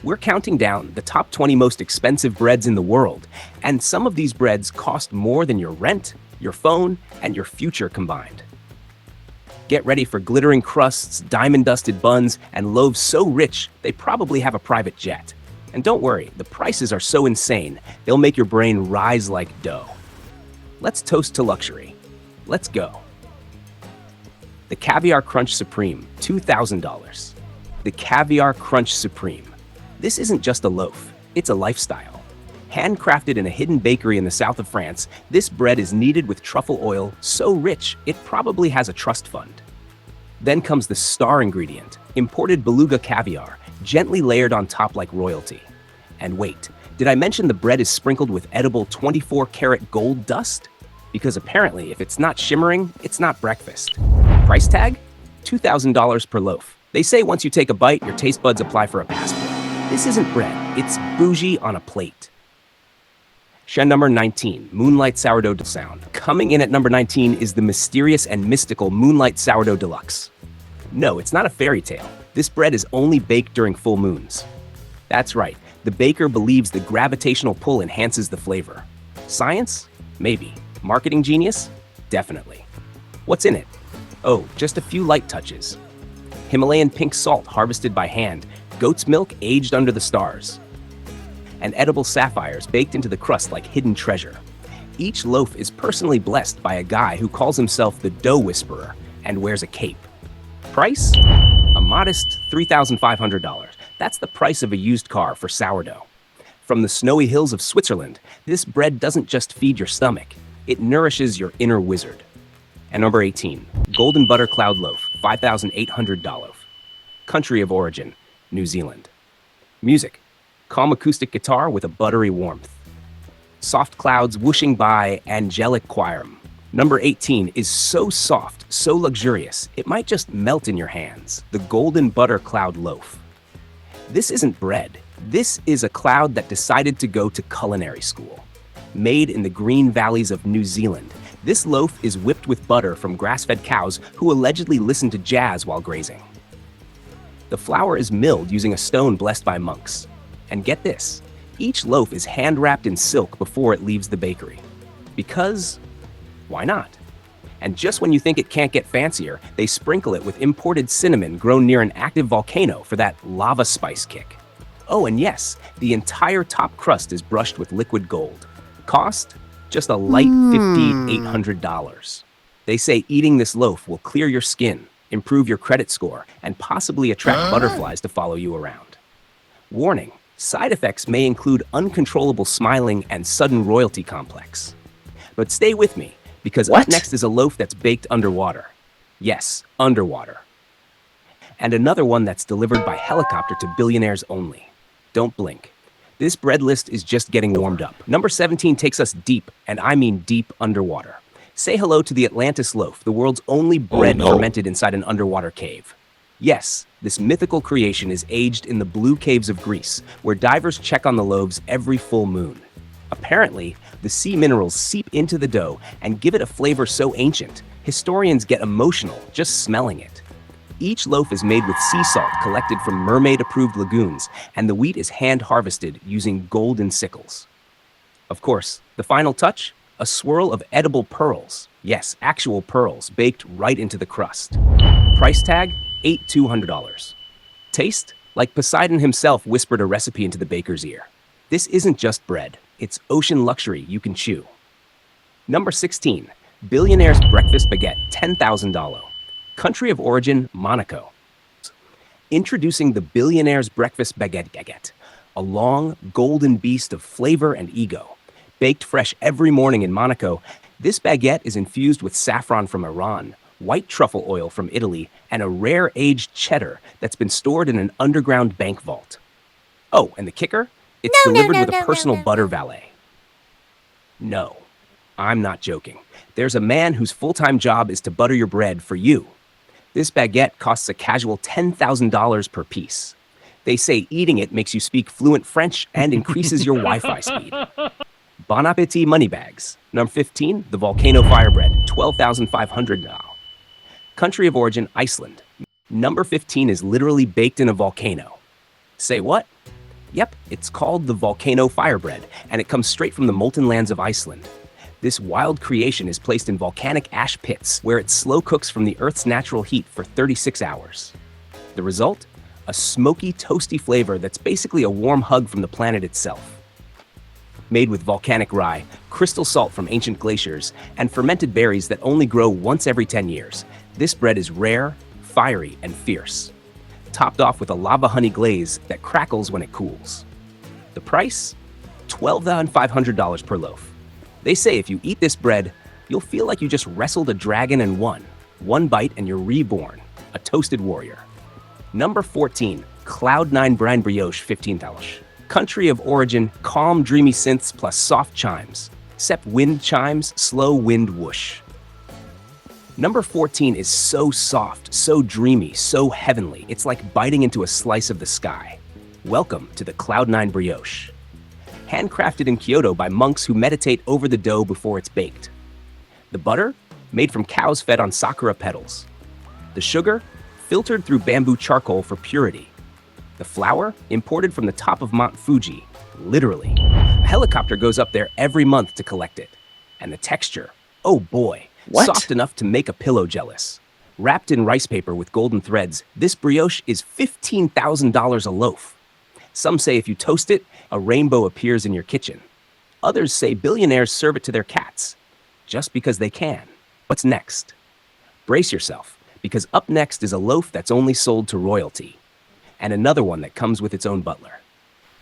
We're counting down the top 20 most expensive breads in the world, and some of these breads cost more than your rent, your phone, and your future combined. Get ready for glittering crusts, diamond-dusted buns, and loaves so rich they probably have a private jet. And don't worry, the prices are so insane, they'll make your brain rise like dough. Let's toast to luxury. Let's go. The Caviar Crunch Supreme, $2,000. The Caviar Crunch Supreme. This isn't just a loaf, it's a lifestyle. Handcrafted in a hidden bakery in the south of France, this bread is kneaded with truffle oil so rich it probably has a trust fund. Then comes the star ingredient, imported beluga caviar, gently layered on top like royalty. And wait, did I mention the bread is sprinkled with edible 24-karat gold dust? Because apparently, if it's not shimmering, it's not breakfast. Price tag? $2,000 per loaf. They say once you take a bite, your taste buds apply for a passport. This isn't bread, it's bougie on a plate. Shen number 19, Moonlight Sourdough Sound. Coming in at number 19 is the mysterious and mystical Moonlight Sourdough Deluxe. No, it's not a fairy tale. This bread is only baked during full moons. That's right, the baker believes the gravitational pull enhances the flavor. Science? Maybe. Marketing genius? Definitely. What's in it? Oh, just a few light touches. Himalayan pink salt harvested by hand, goat's milk aged under the stars, and edible sapphires baked into the crust like hidden treasure. Each loaf is personally blessed by a guy who calls himself the Dough Whisperer and wears a cape. Price? A modest $3,500. That's the price of a used car for sourdough. From the snowy hills of Switzerland, this bread doesn't just feed your stomach, it nourishes your inner wizard. And number 18, Golden Butter Cloud Loaf, $5,800. Country of origin, New Zealand. Music, calm acoustic guitar with a buttery warmth. Soft clouds whooshing by, angelic choirum. Number 18 is so soft, so luxurious, it might just melt in your hands. The Golden Butter Cloud Loaf. This isn't bread. This is a cloud that decided to go to culinary school. Made in the green valleys of New Zealand, this loaf is whipped with butter from grass-fed cows who allegedly listen to jazz while grazing. The flour is milled using a stone blessed by monks. And get this, each loaf is hand-wrapped in silk before it leaves the bakery. Because, why not? And just when you think it can't get fancier, they sprinkle it with imported cinnamon grown near an active volcano for that lava spice kick. Oh, and yes, the entire top crust is brushed with liquid gold. Cost? Just a light $5,800. They say eating this loaf will clear your skin, improve your credit score, and possibly attract butterflies to follow you around. Warning, side effects may include uncontrollable smiling and sudden royalty complex. But stay with me, because up next is a loaf that's baked underwater. Yes, underwater. And another one that's delivered by helicopter to billionaires only. Don't blink. This bread list is just getting warmed up. Number 17 takes us deep, and I mean deep underwater. Say hello to the Atlantis loaf, the world's only bread fermented inside an underwater cave. Yes, this mythical creation is aged in the blue caves of Greece, where divers check on the loaves every full moon. Apparently, the sea minerals seep into the dough and give it a flavor so ancient, historians get emotional just smelling it. Each loaf is made with sea salt collected from mermaid-approved lagoons, and the wheat is hand-harvested using golden sickles. Of course, the final touch? A swirl of edible pearls. Yes, actual pearls, baked right into the crust. Price tag? $8,200. Taste? Like Poseidon himself whispered a recipe into the baker's ear. This isn't just bread, it's ocean luxury you can chew. Number 16, Billionaire's Breakfast Baguette, $10,000. Country of origin, Monaco. Introducing the Billionaire's Breakfast Baguette, a long, golden beast of flavor and ego. Baked fresh every morning in Monaco, this baguette is infused with saffron from Iran, white truffle oil from Italy, and a rare aged cheddar that's been stored in an underground bank vault. Oh, and the kicker? It's delivered with a personal butter valet. No, I'm not joking. There's a man whose full-time job is to butter your bread for you. This baguette costs a casual $10,000 per piece. They say eating it makes you speak fluent French and increases your Wi-Fi speed. Bon appetit money bags. Number 15, the Volcano Fire Bread, $12,500 now. Country of origin, Iceland. Number 15 is literally baked in a volcano. Say what? Yep, it's called the volcano fire bread, and it comes straight from the molten lands of Iceland. This wild creation is placed in volcanic ash pits, where it slow cooks from the Earth's natural heat for 36 hours. The result? A smoky, toasty flavor that's basically a warm hug from the planet itself. Made with volcanic rye, crystal salt from ancient glaciers, and fermented berries that only grow once every 10 years, this bread is rare, fiery, and fierce. Topped off with a lava honey glaze that crackles when it cools. The price? $12,500 per loaf. They say if you eat this bread, you'll feel like you just wrestled a dragon and won. One bite and you're reborn, a toasted warrior. Number 14, Cloud9 Brine Brioche 15 dollars. Country of origin, calm, dreamy synths plus soft chimes. Sep wind chimes, slow wind whoosh. Number 14 is so soft, so dreamy, so heavenly, it's like biting into a slice of the sky. Welcome to the Cloud9 Brioche. Handcrafted in Kyoto by monks who meditate over the dough before it's baked. The butter? Made from cows fed on sakura petals. The sugar? Filtered through bamboo charcoal for purity. The flour? Imported from the top of Mount Fuji, literally. A helicopter goes up there every month to collect it. And the texture? Oh boy, What? soft enough to make a pillow jealous. Wrapped in rice paper with golden threads, this brioche is $15,000 a loaf. Some say if you toast it, a rainbow appears in your kitchen. Others say billionaires serve it to their cats, just because they can. What's next? Brace yourself, because up next is a loaf that's only sold to royalty, and another one that comes with its own butler.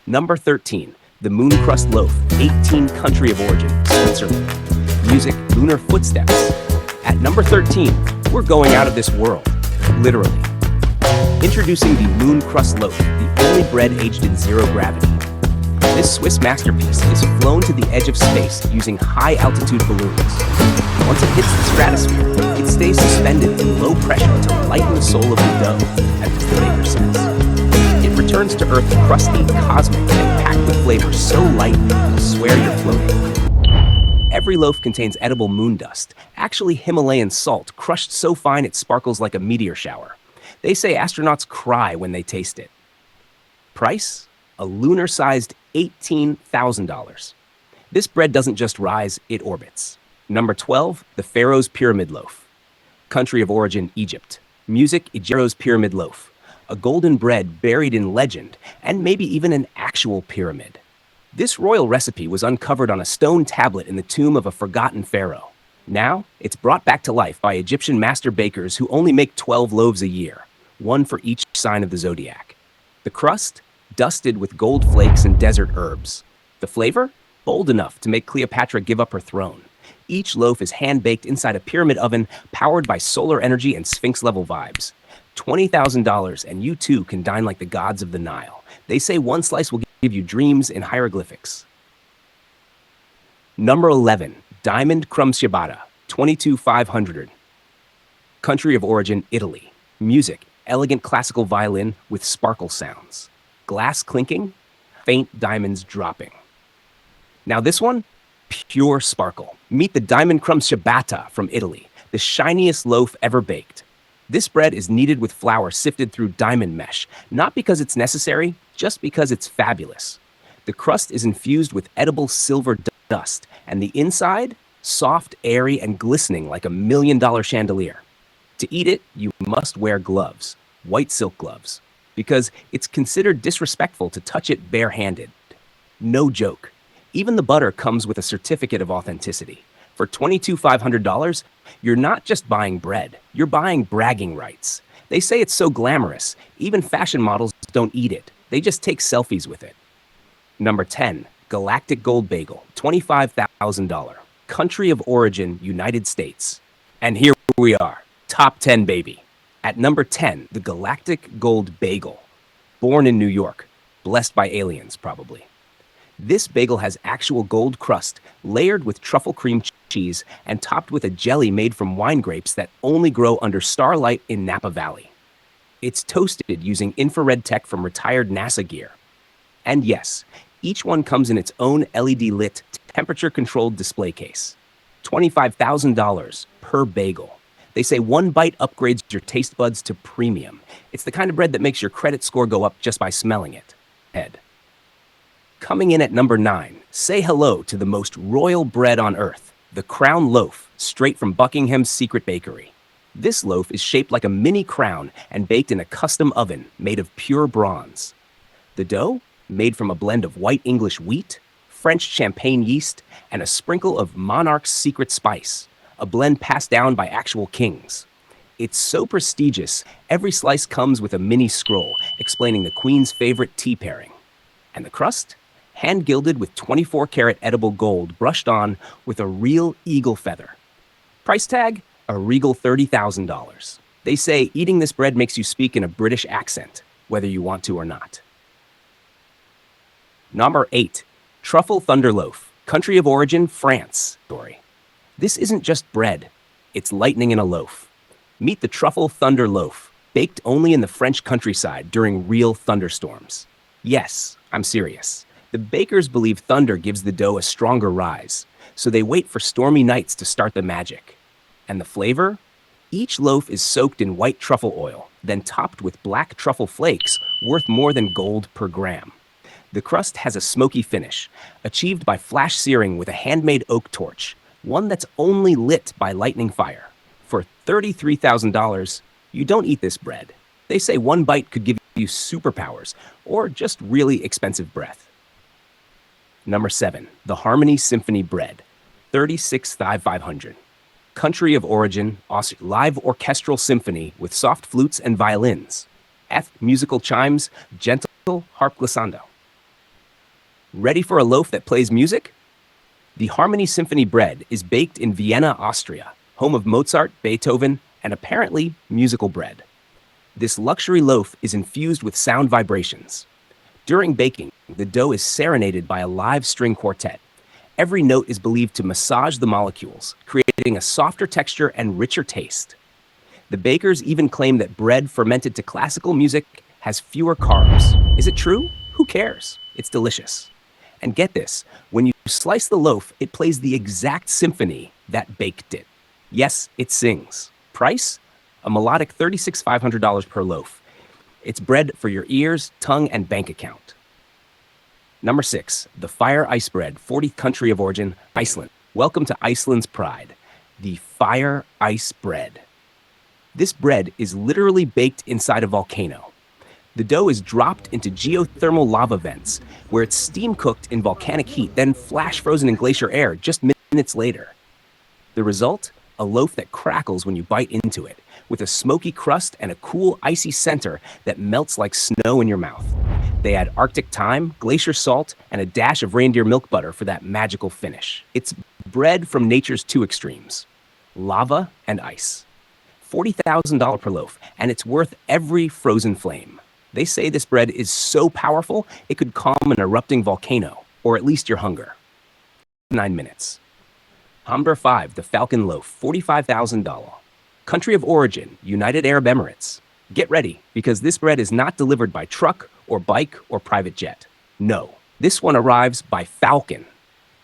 Number 13, the Moon Crust Loaf, 18 country of origin, Switzerland. Music, lunar footsteps. At number 13, we're going out of this world, literally. Introducing the Moon Crust Loaf, the only bread aged in zero gravity. This Swiss masterpiece is flown to the edge of space using high-altitude balloons. Once it hits the stratosphere, it stays suspended in low pressure to lighten the soul of the dough, as the baker says. It returns to Earth crusty, cosmic, and packed with flavors so light you'll swear you're floating. Every loaf contains edible moon dust, actually Himalayan salt crushed so fine it sparkles like a meteor shower. They say astronauts cry when they taste it. Price? A lunar-sized $18,000. This bread doesn't just rise, it orbits. Number 12, the Pharaoh's Pyramid Loaf. Country of origin, Egypt. Music, Pharaoh's Pyramid Loaf. A golden bread buried in legend, and maybe even an actual pyramid. This royal recipe was uncovered on a stone tablet in the tomb of a forgotten pharaoh. Now, it's brought back to life by Egyptian master bakers who only make 12 loaves a year, one for each sign of the zodiac. The crust? Dusted with gold flakes and desert herbs. The flavor? Bold enough to make Cleopatra give up her throne. Each loaf is hand-baked inside a pyramid oven powered by solar energy and Sphinx-level vibes. $20,000 and you too can dine like the gods of the Nile. They say one slice will give you dreams in hieroglyphics. Number 11, Diamond Crumb Ciabatta, 22,500. Country of origin, Italy. Music, elegant classical violin with sparkle sounds. Glass clinking, faint diamonds dropping. Now this one, pure sparkle. Meet the Diamond Crumb Ciabatta from Italy, the shiniest loaf ever baked. This bread is kneaded with flour sifted through diamond mesh, not because it's necessary, just because it's fabulous. The crust is infused with edible silver dust, and the inside, soft, airy, and glistening like $1 million chandelier. To eat it, you must wear gloves, white silk gloves, because it's considered disrespectful to touch it barehanded. No joke. Even the butter comes with a certificate of authenticity. For $22,500, you're not just buying bread, you're buying bragging rights. They say it's so glamorous, even fashion models don't eat it. They just take selfies with it. Number 10, Galactic Gold Bagel, $25,000. Country of origin, United States. And here we are, top 10 baby. At number 10, the Galactic Gold Bagel. Born in New York, blessed by aliens probably. This bagel has actual gold crust, layered with truffle cream cheese, and topped with a jelly made from wine grapes that only grow under starlight in Napa Valley. It's toasted using infrared tech from retired NASA gear. And yes, each one comes in its own LED-lit, temperature-controlled display case. $25,000 per bagel. They say one bite upgrades your taste buds to premium. It's the kind of bread that makes your credit score go up just by smelling it. Head. Coming in at number 9, say hello to the most royal bread on earth, the crown loaf, straight from Buckingham's secret bakery. This loaf is shaped like a mini crown and baked in a custom oven made of pure bronze. The dough, made from a blend of white English wheat, French champagne yeast, and a sprinkle of monarch's secret spice, a blend passed down by actual kings. It's so prestigious, every slice comes with a mini scroll explaining the Queen's favorite tea pairing. And the crust? Hand gilded with 24-karat edible gold brushed on with a real eagle feather. Price tag? A regal $30,000. They say eating this bread makes you speak in a British accent, whether you want to or not. Number 8, Truffle Thunder Loaf, country of origin, France. Story. This isn't just bread, it's lightning in a loaf. Meet the Truffle Thunder Loaf, baked only in the French countryside during real thunderstorms. Yes, I'm serious. The bakers believe thunder gives the dough a stronger rise, so they wait for stormy nights to start the magic. And the flavor? Each loaf is soaked in white truffle oil, then topped with black truffle flakes worth more than gold per gram. The crust has a smoky finish, achieved by flash searing with a handmade oak torch, one that's only lit by lightning fire. For $33,000, you don't eat this bread. They say one bite could give you superpowers or just really expensive breath. Number 7, the Harmony Symphony Bread, 36,500. Country of origin, live orchestral symphony with soft flutes and violins. Musical chimes, gentle harp glissando. Ready for a loaf that plays music? The Harmony Symphony Bread is baked in Vienna, Austria, home of Mozart, Beethoven, and apparently musical bread. This luxury loaf is infused with sound vibrations. During baking, the dough is serenaded by a live string quartet. Every note is believed to massage the molecules, creating a softer texture and richer taste. The bakers even claim that bread fermented to classical music has fewer carbs. Is it true? Who cares? It's delicious. And get this, when you slice the loaf, it plays the exact symphony that baked it. Yes, it sings. Price? A melodic $36,500 per loaf. It's bread for your ears, tongue, and bank account. Number 6, the Fire Ice Bread, 40th country of origin, Iceland. Welcome to Iceland's pride, the Fire Ice Bread. This bread is literally baked inside a volcano. The dough is dropped into geothermal lava vents, where it's steam cooked in volcanic heat, then flash frozen in glacier air just minutes later. The result? A loaf that crackles when you bite into it, with a smoky crust and a cool, icy center that melts like snow in your mouth. They add Arctic thyme, glacier salt, and a dash of reindeer milk butter for that magical finish. It's bread from nature's two extremes, lava and ice. $40,000 per loaf, and it's worth every frozen flame. They say this bread is so powerful, it could calm an erupting volcano, or at least your hunger. 9 minutes. Number 5, the Falcon Loaf, $45,000. Country of origin, United Arab Emirates. Get ready, because this bread is not delivered by truck or bike or private jet. No, this one arrives by Falcon.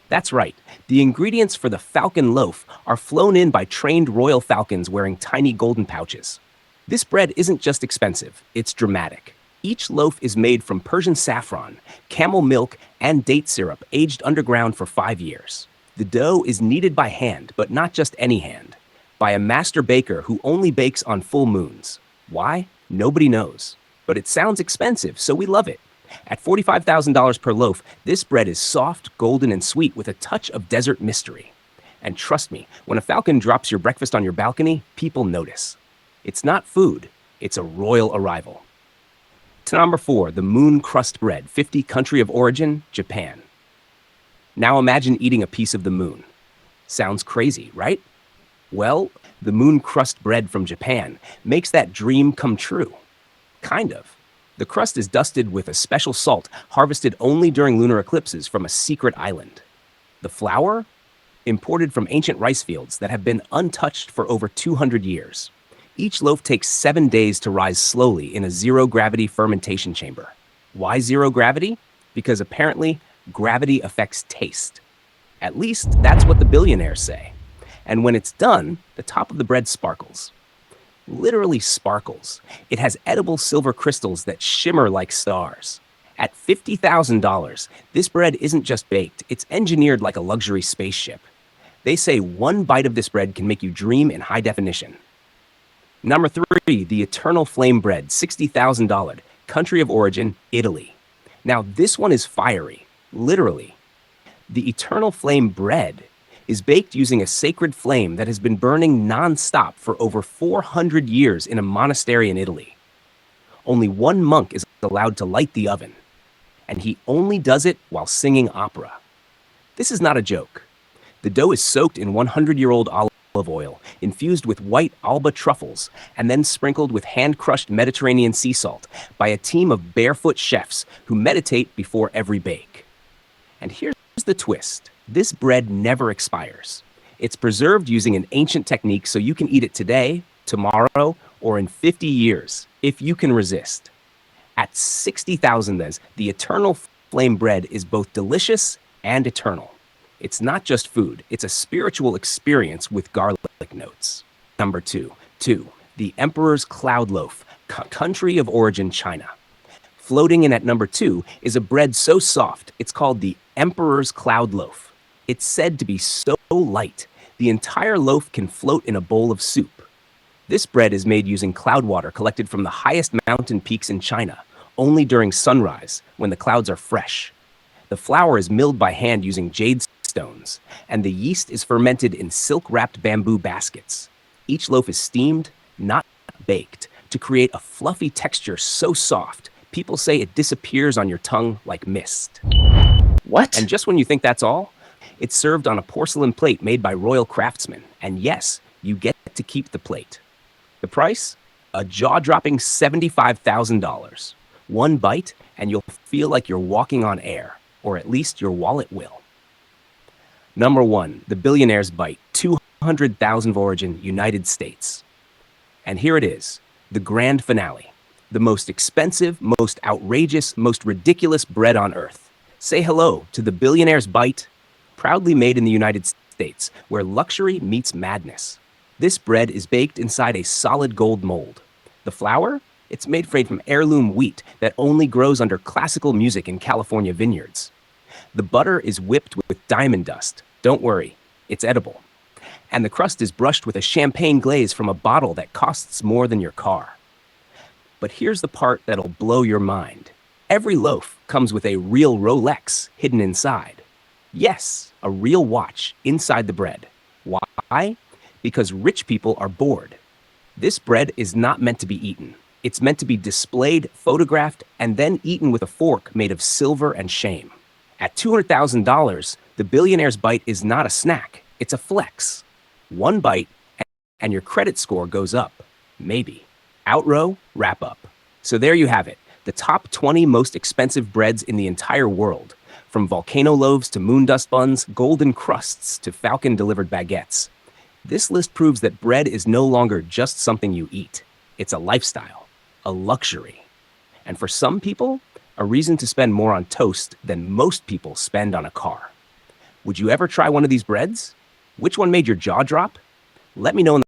That's right, the ingredients for the Falcon Loaf are flown in by trained royal falcons wearing tiny golden pouches. This bread isn't just expensive, it's dramatic. Each loaf is made from Persian saffron, camel milk, and date syrup aged underground for 5 years. The dough is kneaded by hand, but not just any hand, by a master baker who only bakes on full moons. Why? Nobody knows. But it sounds expensive, so we love it. At $45,000 per loaf, this bread is soft, golden, and sweet with a touch of desert mystery. And trust me, when a falcon drops your breakfast on your balcony, people notice. It's not food, it's a royal arrival. To number 4, the Moon Crust Bread, 50 country of origin, Japan. Now imagine eating a piece of the moon. Sounds crazy, right? Well, the Moon Crust Bread from Japan makes that dream come true. Kind of. The crust is dusted with a special salt harvested only during lunar eclipses from a secret island. The flour? Imported from ancient rice fields that have been untouched for over 200 years. Each loaf takes 7 days to rise slowly in a zero-gravity fermentation chamber. Why zero gravity? Because apparently, gravity affects taste. At least, that's what the billionaires say. And when it's done, the top of the bread sparkles. Literally sparkles. It has edible silver crystals that shimmer like stars. At $50,000, this bread isn't just baked, it's engineered like a luxury spaceship. They say one bite of this bread can make you dream in high definition. Number 3, the Eternal Flame Bread, $60,000, country of origin, Italy. Now, this one is fiery, literally. The Eternal Flame Bread is baked using a sacred flame that has been burning non-stop for over 400 years in a monastery in Italy. Only one monk is allowed to light the oven, and he only does it while singing opera. This is not a joke. The dough is soaked in 100-year-old olive oil, infused with white Alba truffles, and then sprinkled with hand-crushed Mediterranean sea salt by a team of barefoot chefs who meditate before every bake. And here's the twist. This bread never expires. It's preserved using an ancient technique so you can eat it today, tomorrow, or in 50 years, if you can resist. At $60,000, the Eternal Flame Bread is both delicious and eternal. It's not just food, it's a spiritual experience with garlic notes. Number 2, the Emperor's Cloud Loaf, country of origin, China. Floating in at number 2 is a bread so soft, it's called the Emperor's Cloud Loaf. It's said to be so light, the entire loaf can float in a bowl of soup. This bread is made using cloud water collected from the highest mountain peaks in China, only during sunrise, when the clouds are fresh. The flour is milled by hand using jade stones, and the yeast is fermented in silk-wrapped bamboo baskets. Each loaf is steamed, not baked, to create a fluffy texture so soft, people say it disappears on your tongue like mist. What? And just when you think that's all, it's served on a porcelain plate made by royal craftsmen. And yes, you get to keep the plate. The price? A jaw-dropping $75,000. One bite, and you'll feel like you're walking on air, or at least your wallet will. Number 1, the Billionaire's Bite, 200,000 of origin, United States. And here it is, the grand finale. The most expensive, most outrageous, most ridiculous bread on earth. Say hello to the Billionaire's Bite, proudly made in the United States, where luxury meets madness. This bread is baked inside a solid gold mold. The flour? It's made from heirloom wheat that only grows under classical music in California vineyards. The butter is whipped with diamond dust. Don't worry, it's edible. And the crust is brushed with a champagne glaze from a bottle that costs more than your car. But here's the part that'll blow your mind. Every loaf comes with a real Rolex hidden inside. Yes, a real watch inside the bread. Why? Because rich people are bored. This bread is not meant to be eaten. It's meant to be displayed, photographed, and then eaten with a fork made of silver and shame. At $200,000, the Billionaire's Bite is not a snack, it's a flex. One bite, and your credit score goes up. Maybe. Outrow, wrap up. So there you have it, the top 20 most expensive breads in the entire world. From volcano loaves to moon dust buns, golden crusts to falcon-delivered baguettes. This list proves that bread is no longer just something you eat. It's a lifestyle, a luxury. And for some people, a reason to spend more on toast than most people spend on a car. Would you ever try one of these breads? Which one made your jaw drop? Let me know in the